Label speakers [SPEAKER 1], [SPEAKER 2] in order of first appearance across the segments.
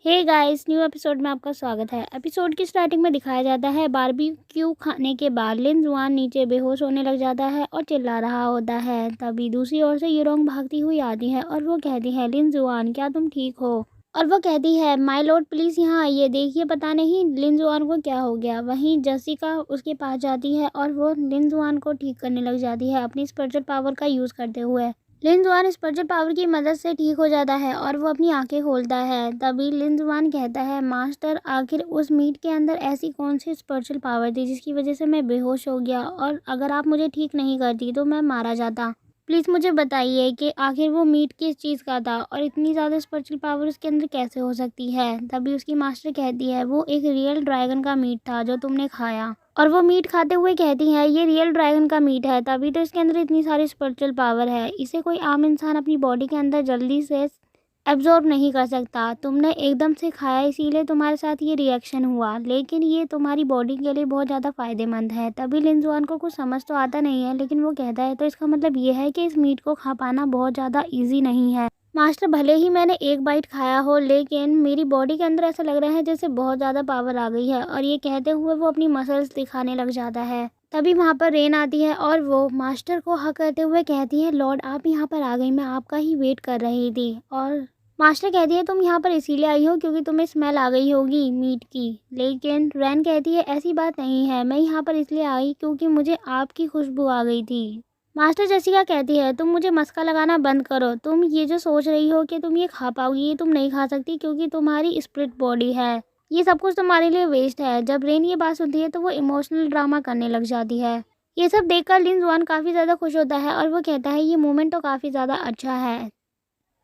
[SPEAKER 1] Hey guys, new episode में आपका स्वागत है। एपिसोड की स्टार्टिंग में दिखाया जाता है बारबेक्यू खाने के बाद लिन जुआन नीचे बेहोश होने लग जाता है और चिल्ला रहा होता है। तभी दूसरी ओर से यूरोंग भागती हुई आती है और वो कहती है, लिन जुआन क्या तुम ठीक हो? और वो कहती है, माय लॉर्ड प्लीज़ यहाँ आइए, देखिए पता नहीं लिन जुआन को क्या हो गया। वहीं जेसिका उसके पास जाती है और वो लिन जुआन को ठीक करने लग जाती है अपनी स्पिरिचुअल पावर का यूज़ करते हुए। लिन जुआन स्पिरिचुअल पावर की मदद से ठीक हो जाता है और वो अपनी आंखें खोलता है। तभी लिन जुआन कहता है, मास्टर आखिर उस मीट के अंदर ऐसी कौन सी स्पिरिचुअल पावर थी जिसकी वजह से मैं बेहोश हो गया, और अगर आप मुझे ठीक नहीं करती तो मैं मारा जाता। प्लीज़ मुझे बताइए कि आखिर वो मीट किस चीज़ का था और इतनी ज़्यादा स्पिरिचुअल पावर उसके अंदर कैसे हो सकती है। तभी उसकी मास्टर कहती है, वो एक रियल ड्रैगन का मीट था जो तुमने खाया। और वो मीट खाते हुए कहती हैं, ये रियल ड्रैगन का मीट है, तभी तो इसके अंदर इतनी सारी स्पिरिचुअल पावर है। इसे कोई आम इंसान अपनी बॉडी के अंदर जल्दी से एब्जॉर्ब नहीं कर सकता। तुमने एकदम से खाया इसीलिए तुम्हारे साथ ये रिएक्शन हुआ, लेकिन ये तुम्हारी बॉडी के लिए बहुत ज़्यादा फ़ायदेमंद है। तभी लिन जुआन को कुछ समझ तो आता नहीं है, लेकिन वो कहता है, तो इसका मतलब ये है कि इस मीट को खा पाना बहुत ज़्यादा ईजी नहीं है। मास्टर, भले ही मैंने एक बाइट खाया हो, लेकिन मेरी बॉडी के अंदर ऐसा लग रहा है जैसे बहुत ज़्यादा पावर आ गई है। और ये कहते हुए वो अपनी मसल्स दिखाने लग जाता है। तभी वहाँ पर रेन आती है और वो मास्टर को हक करते हुए कहती है, लॉर्ड आप यहाँ पर आ गई, मैं आपका ही वेट कर रही थी। और मास्टर कहती है, तुम यहाँ पर इसीलिए आई हो क्योंकि तुम्हें स्मेल आ गई होगी मीट की। लेकिन रैन कहती है, ऐसी बात नहीं है, मैं यहाँ पर इसलिए आई क्योंकि मुझे आपकी खुशबू आ गई थी। मास्टर जेसिका कहती है, तुम मुझे मस्का लगाना बंद करो। तुम ये जो सोच रही हो कि तुम ये खा पाओगी, ये तुम नहीं खा सकती क्योंकि तुम्हारी स्प्लिट बॉडी है। ये सब कुछ तुम्हारे लिए वेस्ट है। जब रेन ये बात सुनती है तो वो इमोशनल ड्रामा करने लग जाती है। ये सब देखकर लिन जुआन काफ़ी ज़्यादा खुश होता है और वो कहता है, ये मोमेंट तो काफ़ी ज़्यादा अच्छा है।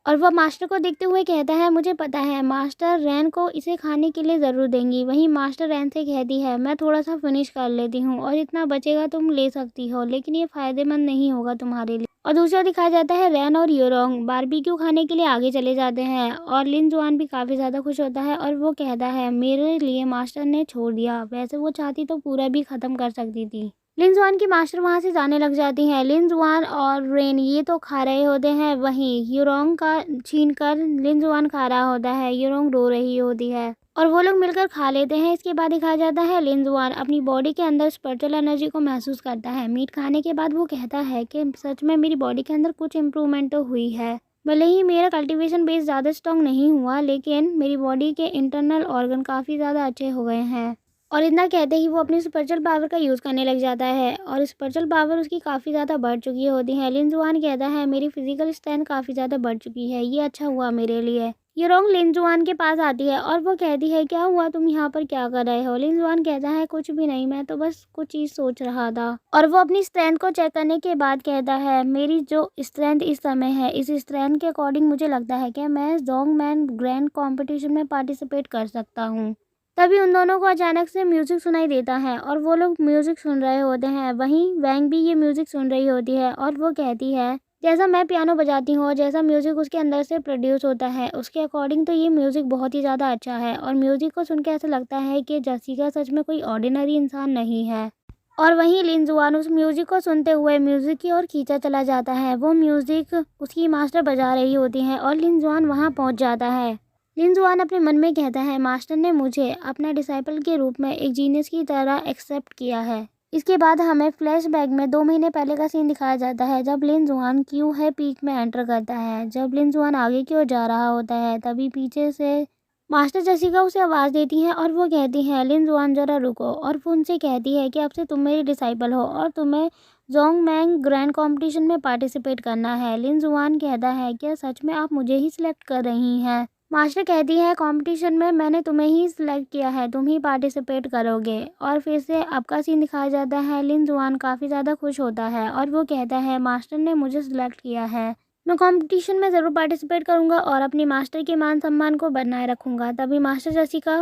[SPEAKER 1] और वह मास्टर को देखते हुए कहता है, मुझे पता है मास्टर रैन को इसे खाने के लिए ज़रूर देंगी। वहीं मास्टर रैन से कहती है, मैं थोड़ा सा फिनिश कर लेती हूँ और इतना बचेगा तुम ले सकती हो, लेकिन ये फ़ायदेमंद नहीं होगा तुम्हारे लिए। और दूसरा दिखाया जाता है, रैन और यूरोंग बारबेक्यू खाने के लिए आगे चले जाते हैं और लिन जुआन भी काफ़ी ज़्यादा खुश होता है और वो कहता है, मेरे लिए मास्टर ने छोड़ दिया, वैसे वो चाहती तो पूरा भी ख़त्म कर सकती थी। लिन जुआन की मास्टर वहाँ से जाने लग जाती हैं। लिन जुआन और रेन ये तो खा रहे होते हैं, वहीं यूरोंग का छीन कर लिन जुआन खा रहा होता है। यूरोंग रो रही होती है और वो लोग मिलकर खा लेते हैं। इसके बाद दिखाया जाता है, लिन जुआन अपनी बॉडी के अंदर स्पिरिचुअल एनर्जी को महसूस करता है। मीट खाने के बाद वो कहता है कि सच में मेरी बॉडी के अंदर कुछ इम्प्रूवमेंट तो हुई है। भले ही मेरा कल्टिवेशन बेस ज़्यादा स्ट्रॉन्ग नहीं हुआ, लेकिन मेरी बॉडी के इंटरनल ऑर्गन काफ़ी ज़्यादा अच्छे हो गए हैं। और इतना कहते ही वो अपनी स्पिरिचुअल पावर का यूज़ करने लग जाता है और स्पिरिचुअल पावर उसकी काफ़ी ज़्यादा बढ़ चुकी होती है। लिन जुआन कहता है, मेरी फिजिकल स्ट्रेंथ काफ़ी ज़्यादा बढ़ चुकी है, ये अच्छा हुआ मेरे लिए। यूरोंग लिन जुआन के पास आती है और वो कहती है, क्या हुआ, तुम यहाँ पर क्या कर रहे हो? लिन जुआन कहता है, कुछ भी नहीं, मैं तो बस कुछ चीज़ सोच रहा था। और वो अपनी स्ट्रेंथ को चेक करने के बाद कहता है, मेरी जो स्ट्रेंथ इस समय है, इस स्ट्रेंथ के अकॉर्डिंग मुझे लगता है कि मैं जोंग मैन ग्रैंड कॉम्पिटिशन में पार्टिसिपेट कर सकता हूँ। तभी उन दोनों को अचानक से म्यूज़िक सुनाई देता है और वो लोग म्यूज़िक सुन रहे होते हैं। वहीं वैंग भी ये म्यूज़िक सुन रही होती है और वो कहती है, जैसा मैं पियानो बजाती हूँ और जैसा म्यूज़िक उसके अंदर से प्रोड्यूस होता है, उसके अकॉर्डिंग तो ये म्यूज़िक बहुत ही ज़्यादा अच्छा है। और म्यूज़िक को सुन के ऐसा लगता है कि जेसिका सच में कोई ऑर्डिनरी इंसान नहीं है। और वहीं लिन जुआन उस म्यूज़िक को सुनते हुए म्यूज़िक की ओर खींचा चला जाता है। वो म्यूज़िक उसकी मास्टर बजा रही होती है और लिन जुआन वहाँ पहुँच जाता है। लिन जुआन अपने मन में कहता है, मास्टर ने मुझे अपना डिसाइपल के रूप में एक जीनियस की तरह एक्सेप्ट किया है। इसके बाद हमें फ्लैशबैक में 2 महीने पहले का सीन दिखाया जाता है, जब लिन जुआन क्यू है पीक में एंटर करता है। जब लिन जुआन आगे की ओर जा रहा होता है, तभी पीछे से मास्टर जेसिका उसे आवाज़ देती हैं और वो कहती हैं, लिन जुआन ज़रा रुको। और वो उनसे कहती है कि अब से तुम मेरी डिसाइपल हो और तुम्हें जोंग मैंग ग्रैंड कॉम्पिटिशन में पार्टिसिपेट करना है। लिन जुआन कहता है, क्या सच में आप मुझे ही सिलेक्ट कर रही हैं? मास्टर कहती है, कंपटीशन में मैंने तुम्हें ही सिलेक्ट किया है, तुम ही पार्टिसिपेट करोगे। और फिर से आपका सीन दिखाया जाता है। लिन जुआन काफ़ी ज़्यादा खुश होता है और वो कहता है, मास्टर ने मुझे सिलेक्ट किया है, मैं कंपटीशन में ज़रूर पार्टिसिपेट करूंगा और अपनी मास्टर के मान सम्मान को बनाए रखूंगा। तभी मास्टर जेसिका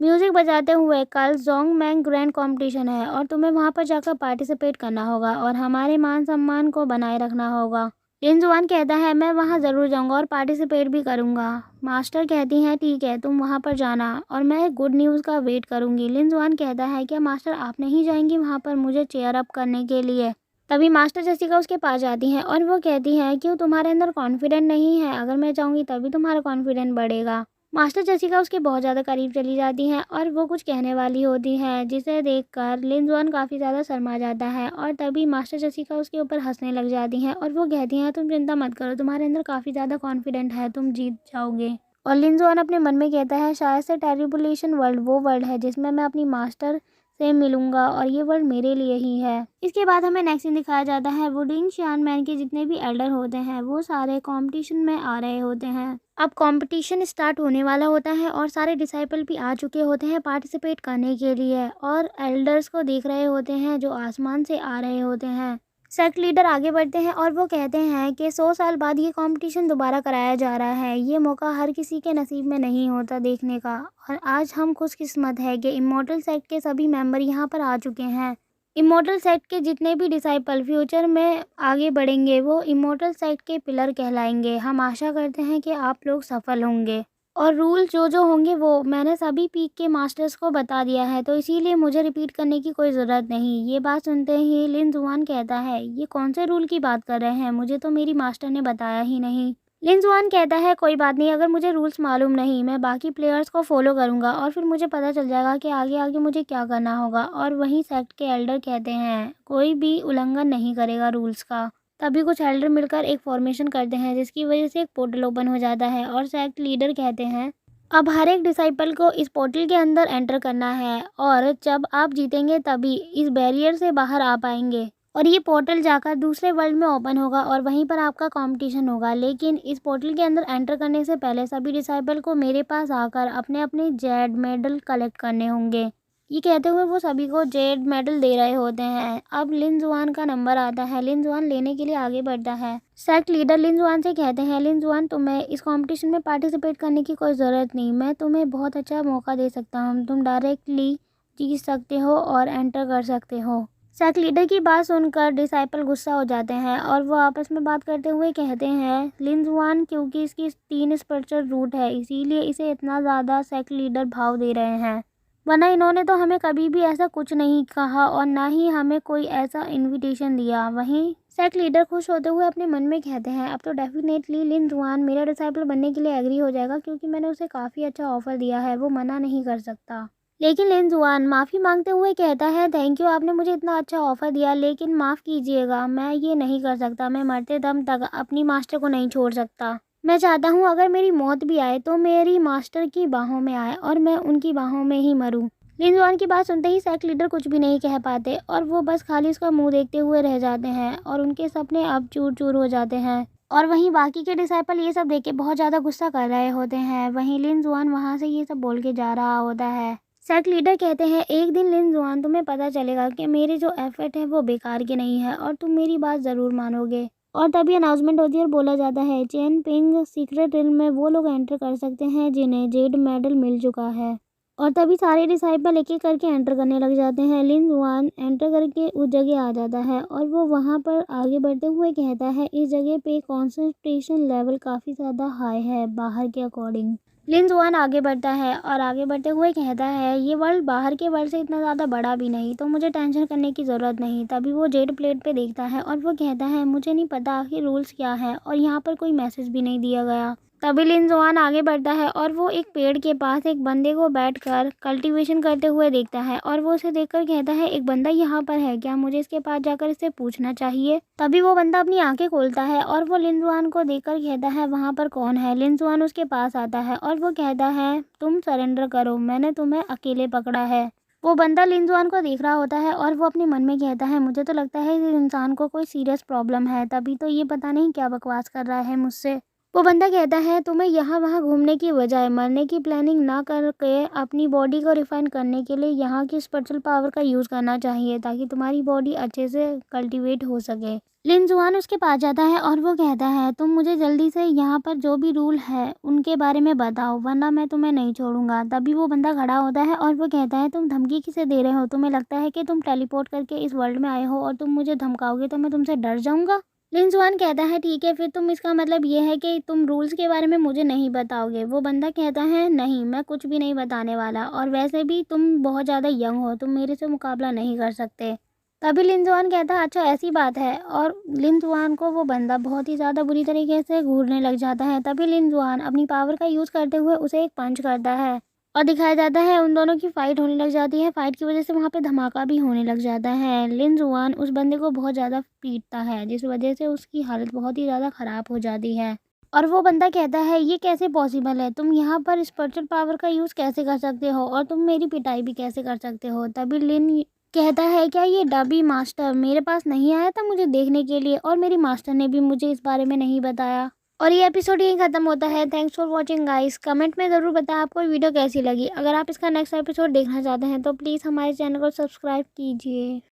[SPEAKER 1] म्यूज़िक बजाते हुए, कल जोंग मैंग ग्रैंड कंपटीशन है और तुम्हें वहां पर जाकर पार्टिसिपेट करना होगा और हमारे मान सम्मान को बनाए रखना होगा। लिन जुआन कहता है, मैं वहां ज़रूर जाऊंगा और पार्टिसिपेट भी करूंगा। मास्टर कहती हैं, ठीक है, तुम वहां पर जाना और मैं गुड न्यूज़ का वेट करूंगी। लिन जुआन कहता है, क्या मास्टर आप नहीं जाएंगी वहां पर मुझे चेयर अप करने के लिए? तभी मास्टर जेसिका उसके पास जाती हैं और वो कहती हैं, क्यों तुम्हारे अंदर कॉन्फिडेंट नहीं है? अगर मैं चाहूँगी तभी तुम्हारा कॉन्फिडेंट बढ़ेगा। मास्टर जसिका उसके बहुत ज़्यादा करीब चली जाती हैं और वो कुछ कहने वाली होती है, जिसे देखकर लिन जुआन काफ़ी ज़्यादा शर्मा जाता है। और तभी मास्टर जसिका उसके ऊपर हंसने लग जाती हैं और वो कहती हैं, तुम चिंता मत करो, तुम्हारे अंदर काफ़ी ज़्यादा कॉन्फिडेंट है, तुम जीत जाओगे। और लिन जुआन अपने मन में कहता है, शायद से टेरिबुलेशन वर्ल्ड वो वर्ल्ड है जिसमें मैं अपनी मास्टर से मिलूंगा और ये वर्ल्ड मेरे लिए ही है। इसके बाद हमें नेक्स्ट सीन दिखाया जाता है, वुडिंग शियानमैन के जितने भी एल्डर होते हैं वो सारे कंपटीशन में आ रहे होते हैं। अब कंपटीशन स्टार्ट होने वाला होता है और सारे डिसाइपल भी आ चुके होते हैं पार्टिसिपेट करने के लिए और एल्डर्स को देख रहे होते हैं जो आसमान से आ रहे होते हैं। सेक्ट लीडर आगे बढ़ते हैं और वो कहते हैं कि 100 साल बाद ये कंपटीशन दोबारा कराया जा रहा है। ये मौका हर किसी के नसीब में नहीं होता देखने का और आज हम खुशकिस्मत है कि इमॉर्टल सेक्ट के सभी मेंबर यहाँ पर आ चुके हैं। इमॉर्टल सेक्ट के जितने भी डिसाइपल फ्यूचर में आगे बढ़ेंगे वो इमॉर्टल सेक्ट के पिलर कहलाएंगे। हम आशा करते हैं कि आप लोग सफल होंगे और रूल जो होंगे वो मैंने सभी पीक के मास्टर्स को बता दिया है, तो इसीलिए मुझे रिपीट करने की कोई ज़रूरत नहीं। ये बात सुनते ही लिन जुआन कहता है, ये कौन से रूल की बात कर रहे हैं, मुझे तो मेरी मास्टर ने बताया ही नहीं। लिन जुआन कहता है, कोई बात नहीं, अगर मुझे रूल्स मालूम नहीं मैं बाकी प्लेयर्स को फॉलो करूंगा और फिर मुझे पता चल जाएगा कि आगे आगे मुझे क्या करना होगा। और वहीं सेक्ट के एल्डर कहते हैं, कोई भी उल्लंघन नहीं करेगा रूल्स का। तभी कुछ एल्डर मिलकर एक फॉर्मेशन करते हैं जिसकी वजह से एक पोर्टल ओपन हो जाता है और सेक्ट लीडर कहते हैं, अब हर एक डिसाइपल को इस पोर्टल के अंदर एंटर करना है और जब आप जीतेंगे तभी इस बैरियर से बाहर आ पाएंगे और ये पोर्टल जाकर दूसरे वर्ल्ड में ओपन होगा और वहीं पर आपका कंपटीशन होगा। लेकिन इस पोर्टल के अंदर एंटर करने से पहले सभी डिसाइपल को मेरे पास आकर अपने अपने जेड मेडल कलेक्ट करने होंगे। ये कहते हुए वो सभी को जेड मेडल दे रहे होते हैं। अब लिन जुआन का नंबर आता है, लिन जुआन लेने के लिए आगे बढ़ता है। सेक्ट लीडर लिन जुआन से कहते हैं, लिन जुआन तुम्हें इस कंपटीशन में पार्टिसिपेट करने की कोई ज़रूरत नहीं, मैं तुम्हें बहुत अच्छा मौका दे सकता हूँ, तुम डायरेक्टली जीत सकते हो और एंटर कर सकते हो। सेक्ट लीडर की बात सुनकर डिसाइपल गुस्सा हो जाते हैं और वो आपस में बात करते हुए कहते हैं, लिन जुआन क्योंकि इसकी 3 स्पिरिचुअल रूट है इसीलिए इसे इतना ज़्यादा सेक्ट लीडर भाव दे रहे हैं, वरना इन्होंने तो हमें कभी भी ऐसा कुछ नहीं कहा और ना ही हमें कोई ऐसा इनविटेशन दिया। वहीं सेक्ट लीडर खुश होते हुए अपने मन में कहते हैं, अब तो डेफिनेटली लिन जुआन मेरा डिसाइपल बनने के लिए एग्री हो जाएगा क्योंकि मैंने उसे काफ़ी अच्छा ऑफर दिया है, वो मना नहीं कर सकता। लेकिन लिन जुआन माफ़ी मांगते हुए कहता है, थैंक यू, आपने मुझे इतना अच्छा ऑफर दिया, लेकिन माफ़ कीजिएगा मैं ये नहीं कर सकता, मैं मरते दम तक अपनी मास्टर को नहीं छोड़ सकता। मैं चाहता हूँ अगर मेरी मौत भी आए तो मेरी मास्टर की बाहों में आए और मैं उनकी बाहों में ही मरूं। लिन जुआन की बात सुनते ही सेक्ट लीडर कुछ भी नहीं कह पाते और वो बस खाली उसका मुंह देखते हुए रह जाते हैं और उनके सपने अब चूर चूर हो जाते हैं। और वहीं बाकी के डिसाइपल ये सब देख के बहुत ज़्यादा गुस्सा कर रहे होते हैं। वहीं लिन जुआन वहाँ से ये सब बोल के जा रहा होता है। सेक्ट लीडर कहते हैं, एक दिन लिन जुआन तुम्हें पता चलेगा कि मेरे जो एफर्ट है वो बेकार के नहीं है और तुम मेरी बात ज़रूर मानोगे। और तभी अनाउंसमेंट होती है और बोला जाता है, चेन पिंग सीक्रेट रिल्म में वो लोग एंटर कर सकते हैं जिन्हें जेड मेडल मिल चुका है। और तभी सारे डिसाइपल एक एक करके एंटर करने लग जाते हैं। लिन जुआन एंटर करके उस जगह आ जाता है और वो वहाँ पर आगे बढ़ते हुए कहता है, इस जगह पे कॉन्सेंट्रेशन लेवल काफ़ी ज़्यादा हाई है बाहर के अकॉर्डिंग। लिन जुआन आगे बढ़ता है और आगे बढ़ते हुए कहता है, ये वर्ल्ड बाहर के वर्ल्ड से इतना ज़्यादा बड़ा भी नहीं, तो मुझे टेंशन करने की ज़रूरत नहीं। तभी वो जेड प्लेट पे देखता है और वो कहता है, मुझे नहीं पता कि रूल्स क्या है और यहाँ पर कोई मैसेज भी नहीं दिया गया। तभी लिन जुआन आगे बढ़ता है और वो एक पेड़ के पास एक बंदे को बैठकर कल्टीवेशन करते हुए देखता है और वो उसे देखकर कहता है, एक बंदा यहाँ पर है, क्या मुझे इसके पास जाकर इससे पूछना चाहिए। तभी वो बंदा अपनी आंखें खोलता है और वो लिन जुआन को देखकर कहता है, वहाँ पर कौन है। लिन जुआन उसके पास आता है और वो कहता है, तुम सरेंडर करो, मैंने तुम्हें अकेले पकड़ा है। वो बंदा लिन जुआन को देख रहा होता है और वो अपने मन में कहता है, मुझे तो लगता है इस इंसान को कोई सीरियस प्रॉब्लम है, तभी तो ये पता नहीं क्या बकवास कर रहा है मुझसे। वो बंदा कहता है, तुम्हें यहाँ वहाँ घूमने की बजाय मरने की प्लानिंग ना करके अपनी बॉडी को रिफाइन करने के लिए यहाँ की स्पिरिचुअल पावर का यूज़ करना चाहिए ताकि तुम्हारी बॉडी अच्छे से कल्टीवेट हो सके। लिन जुआन उसके पास जाता है और वो कहता है, तुम मुझे जल्दी से यहाँ पर जो भी रूल है उनके बारे में बताओ वरना मैं तुम्हें नहीं छोड़ूंगा। तभी वो बंदा खड़ा होता है और वो कहता है, तुम धमकी किसे दे रहे हो, तुम्हें लगता है कि तुम टेलीपोर्ट करके इस वर्ल्ड में आए हो और तुम मुझे धमकाओगे तो मैं तुमसे डर जाऊँगा। लिन जुआन कहता है, ठीक है फिर तुम इसका मतलब ये है कि तुम रूल्स के बारे में मुझे नहीं बताओगे। वो बंदा कहता है, नहीं मैं कुछ भी नहीं बताने वाला और वैसे भी तुम बहुत ज़्यादा यंग हो, तुम मेरे से मुकाबला नहीं कर सकते। तभी लिनजुआन कहता है अच्छा ऐसी बात है, और लिनजुआन को वो बंदा बहुत ही ज़्यादा बुरी तरीके से घूरने लग जाता है। तभी लिनजुआन अपनी पावर का यूज़ करते हुए उसे एक पंच करता है और दिखाया जाता है उन दोनों की फाइट होने लग जाती है। फाइट की वजह से वहाँ पे धमाका भी होने लग जाता है। लिनजुआन उस बंदे को बहुत ज़्यादा पीटता है, जिस वजह से उसकी हालत बहुत ही ज़्यादा ख़राब हो जाती है। और वो बंदा कहता है ये कैसे पॉसिबल है, तुम यहाँ पर स्पिरिचुअल पावर का यूज़ कैसे कर सकते हो और तुम मेरी पिटाई भी कैसे कर सकते हो। तभी लिन कहता है क्या ये डबी मास्टर मेरे पास नहीं आया था मुझे देखने के लिए, और मेरी मास्टर ने भी मुझे इस बारे में नहीं बताया। और ये एपिसोड यहीं ख़त्म होता है। Thanks for watching guys. Comment में ज़रूर बताएं आपको ये वीडियो कैसी लगी। अगर आप इसका नेक्स्ट एपिसोड देखना चाहते हैं तो प्लीज़ हमारे चैनल को सब्सक्राइब कीजिए।